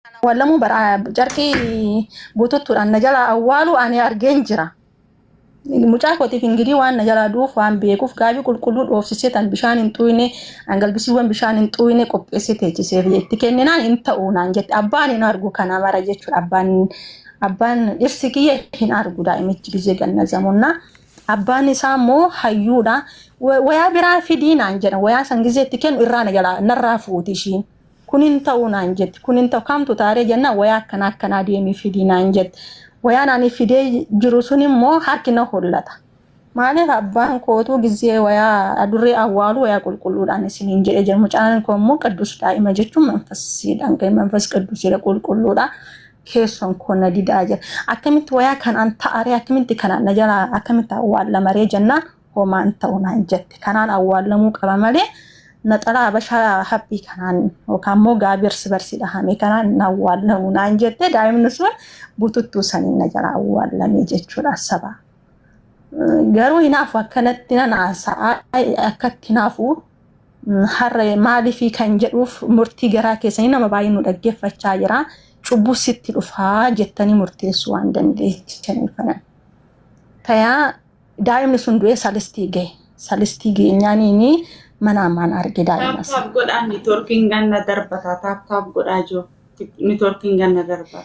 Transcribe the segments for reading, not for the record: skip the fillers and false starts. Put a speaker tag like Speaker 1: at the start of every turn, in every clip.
Speaker 1: Walla mu bara jarqii guututtuudhaan na jala awwaalu ani argeen jira. Mucaa kootiif ingirii waan na jala duuf waan beekuuf gaabii qulqulluu dhoofsisee tan bishaan hin xuyne hangalbisiiwwan bishaan hin xuyne qopheessee teechisee itti kenninaan hin ta'uu naan jette abbaan hin argu kana mara jechuudha abbaan dhirsi kiyya hin argu daa'imichi gizee gannazamunna abbaan isaa immoo hayyuudha wayaa biraa fidii naan jedha wayaa san gizeetti kennu irraa na jala narraa fuuti ishiin. Kunin ta'uu naan jette kunin ta'u kamtu taaree jenna wayaa akkanaa deemii fidii naan jette wayaan ani fidee jiru sun immoo harkina hollata maaliif abbaan kootuu gizee wayaa adurree awwaalu wayaa qulqulluudhaan isiniin jedhe jedhu mucaan koo immoo qaddus daa'ima jechuun manfasiidhaan ga'e manfas qaddusiidha qulqulluudha keessoon koo na didaa jira akkamitti wayaa kanaan ta'aree akkamitti kanaan na jala akkamitti awwaalamaree jennaan homaan ta'uu naan jette kanaan awwaalamuu qaba malee naxalaa bashaa habbii kanaan yookaan immoo gaabii barsi dhahamee kanaan na awwaalamuu naan jette daa'imni sun bututtuu saniin na jala awwaalamee jechuudha saba. Garuu hinaafu akkanatti nan haasa'a akkatti hinaafu har'a maaliif kan jedhuuf murtii garaa keessanii nama baay'ee nu dhaggeeffachaa jira. Cubbuu sitti dhufaa jettanii murteessuu waan dandeessaniif. Tayaa daa'imni sun du'ee salistii geenyaaniini mana amaan arge daa'ima.
Speaker 2: Taap godhaa niitoorkiin ganna darbataa taap godhaa jiru. Niitoorkiin ganna darbata.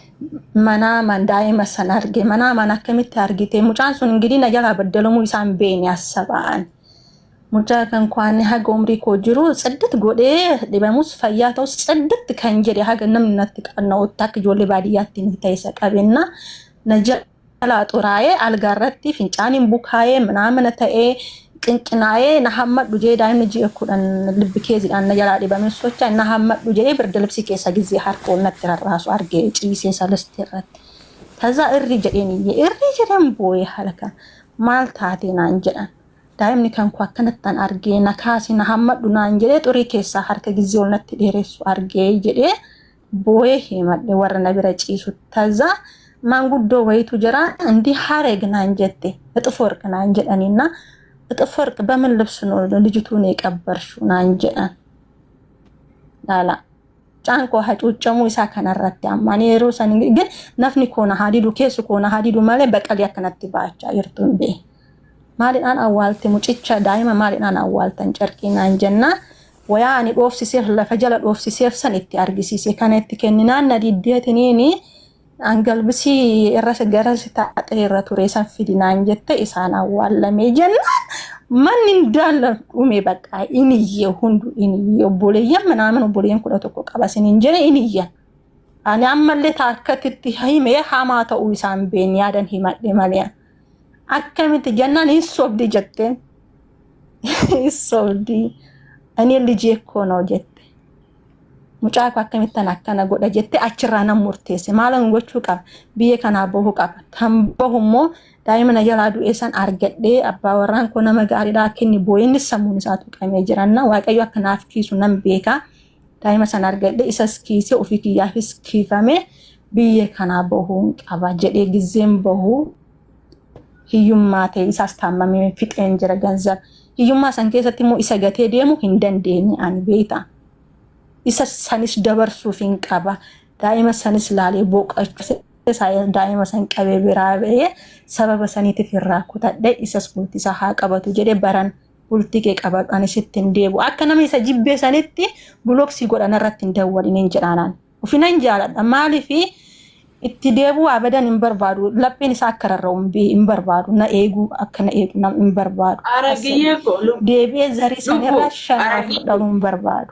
Speaker 1: Mana amaan daa'ima san arge mana amaan akkamitti argite mucaan sun ingirii na jalaa baddalamuu isaan beeni asaba'an. Mucaa kan kwaanni haga umrii koo jiru tsiddit godhee dhibamus fayyaa ta'us tsiddit kan jedhe haga namni natti qanna'utti akka ijoollee baadiyyaatti ni ta'isa qabenna na jalaa xuraa'ee algaarratti fincaaniin bukaa'ee mana ta'ee qinqinaa'ee na hammadhu jedhee daa'imni ji'a 10 libbi keessiidhaan na jalaa dhibame socha na hammadhu jedhee birda libsi keessa gizee harkoon natti rarraasu argee ciisee salistii irratti. Tazaa irri jedhan boo'ee halkan maal taatee naan jedhan. Daa'imni kan koo akkanattan argee na kaasee na hammadhu naan jedhee xurii keessaa harka gizee ol natti dheeressu argee jedhee boo'ee himadhe warra na bira ciisu. Tazaa maanguddoo wayitu jira indi hareeg naan jette እጥፍ ወርቅ naan jedhaniina እጥፍ ወርቅ በምን ልብስ ነው ልጅቱን የቀበርሽው naan jedhan. ላላ ጫንኮ ሀጩጨሙ ኢሳ ከነረተ አማኔ ሮሰን ግን ነፍኒ ኮና ሀዲዱ ኬስ ኮና ሀዲዱ ማለት በቀል ያከነት ባቻ ይርቱን ቤ ማሊናን አዋልተ ሙጭቻ ዳይማ ማሊናን አዋልተን ጨርቂና እንጀና ወያኒ ኦፍሲሴር ለፈጀለ ኦፍሲሴር ሰንቲ አርጊሲሴ ከነት ከኒና ነዲደትኒኒ አንገልብሲ እረስ ገረስ ታጥሬረ ቱሬሰን ፊዲና እንጀተ ኢሳና ዋለሜ ጀና ማን እንዳለ ኡሜ በቃ ኢንዬ ሁንዱ ኢንዬ ቦሌየ ምናምን ቦሌየን ኩለተኮ ቀባሲን እንጀነ ኢንዬ አኒ አመለታ አከትቲ ሃይሜ ሃማታው ኢሳን ቤን ያደን ሂማዴ ማሊያ አከምት ጀናን ይሶብዲ ጀተን ይሶብዲ እኔ ልጄ እኮ ነው ጀተ ሙጫካ አከምተን አከና ጎዳ ጀተ አችራና ሙርቴስ ማለን ወቹ ቀብ ቢየ ከና ቦሁ ቀብ ተምቦሁሞ ዳይመና ጀላዱ ኤሳን አርገዴ አባ ወራን ኮነ መጋሪ ዳኪኒ ቦይን ሰሙን ሳቱ ቀሜ ጅራና ዋቀዩ አከናፍ ኪሱ ነም ቤካ ዳይመሰን አርገዴ ኢሰስኪሲ ኦፊኪ ያፊስ ኪፋሜ ቢየ ከና ቦሁ ቀባ ጀዴ ጊዜም ቦሁ ሂዩማቴ ኢሳስታማሜ ፊቀን ጅራ ገንዘብ ሂዩማ ሰንኬሰቲ ሞ ኢሰገቴ ደሙ hindandeeni an beeta isa sanis dabarsu fin qaba daa'ima sanis laale boqachu sai daa'ima san qabe biraabe sababa saniti firraa kutadhe isas kultisa haa qabatu jedhe baran ultige qabadhan sittin deebu akka nama isa jibbe sanitti bloksi godhan irratti hindawwadin jedhanan ufinan jaaladha maalifi itti deebu abadan hin barbaadu lapheen isaa kararraa'uun bi hin barbaadu na eegu akkana eegu nam hin barbaadu
Speaker 2: aragiyye ko
Speaker 1: deebi'ee zarii sanirra shanaaf dhaluun barbaadu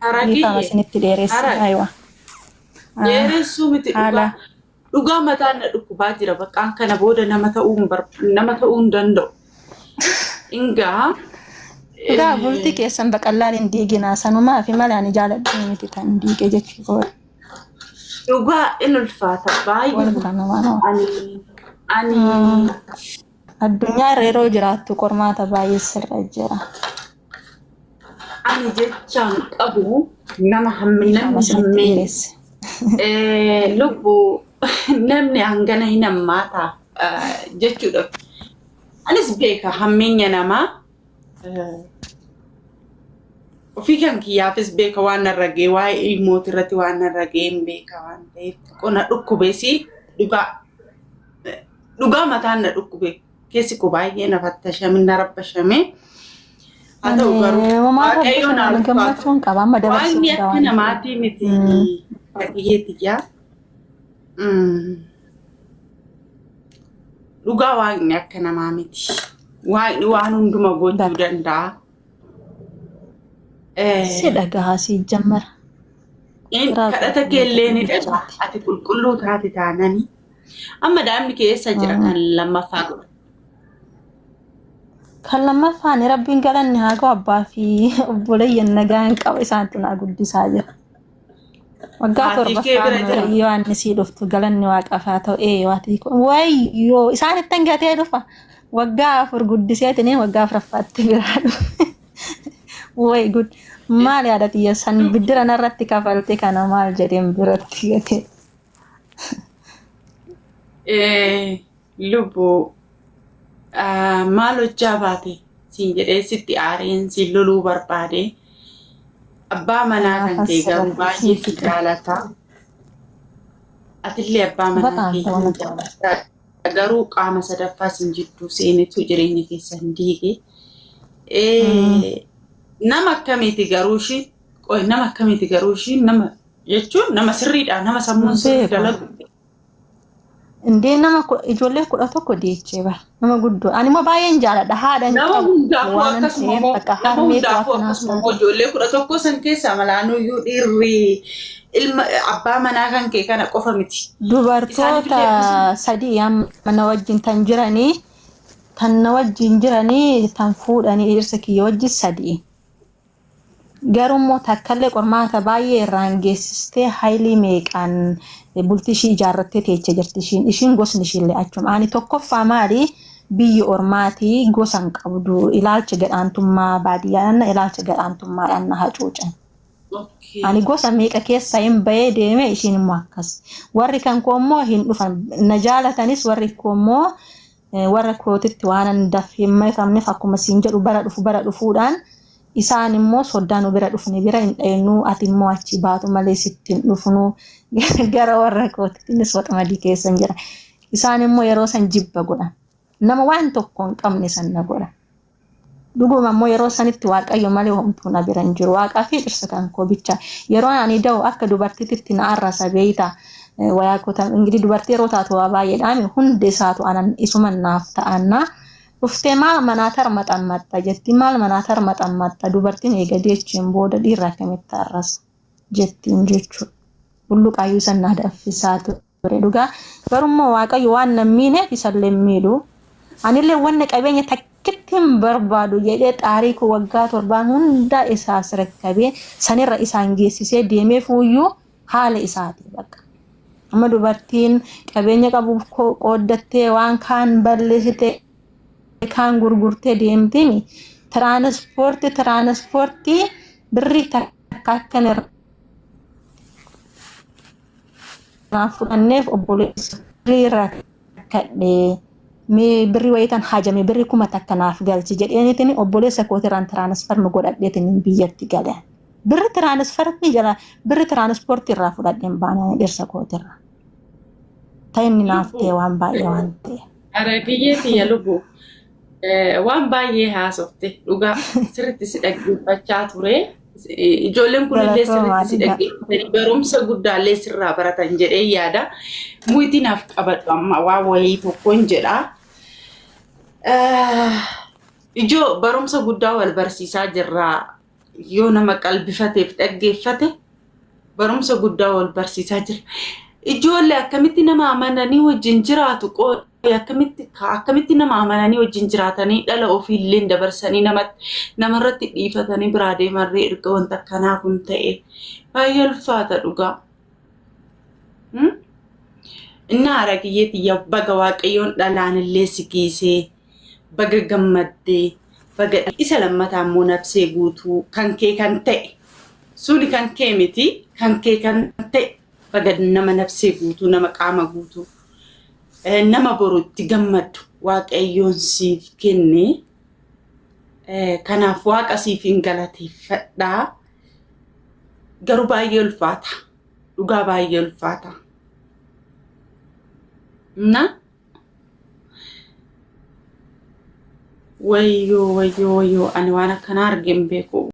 Speaker 1: aragiyye sinitti dheeressa aywa
Speaker 2: dheeressu miti dhugaa mataan na dhukkubaa jira bakkaan kana booda nama ta'uun danda'u ingaa
Speaker 1: daa bulti keessan baqallaan hin diiginaa sanumaa fi malaan jaaladhu miti tan diige jechuudha.
Speaker 2: Dhugaa inulfaata baay'ee ani
Speaker 1: addunyaa yeroo jiraattu qormaata baay'ee sirra jira.
Speaker 2: Ani jechaan qabu nama hamminaan lubbu namni hangana hin hammaata jechuudha. Anis beeka hamminya namaa ofii kan kiyyaafis beeka waan narragee waa'ee ilmooti irratti waan narragee hin beeka waan ta'eef qonna dhukkubeesi dhugaa mataan na dhukkube keessi ko baay'ee na fattashamee na rabbashamee haa ta'u garuu waaqayyoon
Speaker 1: gammachuun qaba amma dabarsuu
Speaker 2: waan akka namaatii miti baay'eetiyyaa dhugaa waaqni akka namaa miti waaqni waan hunduma gochuu danda'a.
Speaker 1: Si dhagahaa si jammara.
Speaker 2: Kadhata keellee ni dhagaa ati qulqulluu taate taananii amma daa'imni keessa jira kan lammaffaa godha.
Speaker 1: Kan lammaffaan rabbiin galanni haa ga'u abbaa fi obboleeyyan nagaan qaba isaantu naa guddisaa jira. Waggaa torbaffaa yoo ani sii dhuftu galanni waaqaaf haa ta'u waatii wayyoo isaanitti hangatee dhufa waggaa 4 guddiseetini waggaa 4ffaatti biraa dhufe. Way good maal yaadati san biddira narratti kafalte kana maal jedheen biratti gate
Speaker 2: lubu maal hojjaa baate siin jedhee sitti aareen siin loluu barbaade abbaa manaa kan kee garuu baay'ee si jaalata atillee abbaa manaa kee garuu qaama sadaffaa siin jidduu seenetu jireenya keessan diige nama akkamiiti garuu shi nama jechuun nama sirriidha nama sammuun sirrii dalagu
Speaker 1: indee nama ijoollee 11 deechee bara nama guddoo ani immoo baay'een jaaladha haadha
Speaker 2: nama hundaafuu akkasuma ijoollee 11 san keessaa malaanuyyuu dhiirri ilma abbaa manaa kan kee kana qofa miti
Speaker 1: dubartoota 3 mana wajjin tan jiranii tan wajjin jiranii tan fuudhanii dhiirsa kiyya wajjin 3 garummoo takkallee qormaata baay'ee irraan geessistee haayilii meeqaan bultii ishii ijaarrattee teechee jirti ishiin gosni ishiillee achuma ani tokkoffaa maali biyyi ormaatii gosan qabdu ilaalcha gadhaantummaa baadiyyaadhaan ilaalcha gadhaantummaadhaan na hacuucan. Ani gosa meeqa keessa hin bahee deeme ishiin immoo akkas warri kan koo immoo hin dhufan na jaalatanis warri koo immoo warra kootitti waan daf hin makamneef akkuma siin jedhu bara dhufuudhaan isaan immoo soddaan bira dhufne bira hin dhaynu ati immoo achi baatu malee sittiin dhufnu gara warra kootiinis waxamadi keessan jira isaan immoo yeroo san jibba godhan nama waan tokko hin qabne san na godhan dhuguma immoo yeroo sanitti waaqayyo malee homtuu na bira hin jiru waaqaa fi dhirsa kan koo bicha yeroo ani da'u akka dubartiitti na arrasa beeyta wayaa kootan ingidi dubartii yeroo taatu waa baay'eedhaan hundi isaatu anan isuma naaf ta'anna uftee maal manaatar maxammatta jetti maal manaatar maxammatta dubartiin eegadee jechuun booda dhiirra akkamitti arrasa jettiin jechuudha. Bulluqaayyuu sannaa daffisaa ture dhugaa garummoo waaqayyo waan nammiineef isallee miidhu anillee wanna qabeenya takkitti hin barbaadu jedhee xaarii koo waggaa 7 hunda isaas rakkabee sanirra isaan geessisee deemee fuuyyuu haala isaati bakka. Amma dubartiin qabeenya qabu qooddattee waan kaan balleessite kan gurgurtee deemtini transportii birri takkan fudhanneef obboleessa birri kadhee mee birri wayitan hajame birri kuma takkanaaf galchi jedheenitin obboleessa kootiraan transferma godhadheetin biyyatti galan birri transferti jala birri transportii irraa fudhadheen baanaa dhirsa kootirra ta'inni naaf ta'e waan baay'ee waan ta'e.
Speaker 2: Aragiyyeeti yalubu waan baay'ee haasofte dhugaa sirriitti si dhaggeeffachaa ture ijoolleen kunillee sirriitti si dhaggeeffatanii barumsa guddaallee sirraa baratan jedhee yaada muitii naaf qabadhu amma waa wayii tokkoon jedha ijoo barumsa guddaa wal barsiisaa jirraa yoo nama qalbifateef dhaggeeffate barumsa guddaa wal barsiisaa jira ijoollee akkamitti nama amananii wajjin jiraatu akkamitti nama amananii wajjin jiraatanii dhala ofiillee dabarsanii namarratti dhiifatanii biraa deemarree erga wanta akkanaa kun ta'e baay'ee ulfaata dhugaa. Inni Aragiyyeeti baga waaqayyoon dhalaanillee si geessee baga gammaddee baga isa lammataa immoo nabsee guutuu kan kee kan ta'e suni kan kee miti kan kee kan ta'e baga nama nabsee guutuu nama qaama guutuu. Nama borutti gammadu waaqayyoon siif kenne kanaaf waaqa siifin galateeffadhaa. Garuu baay'ee ulfaata. Dhugaa baay'ee ulfaata. Na wayyo ani waan akkana argeen beeku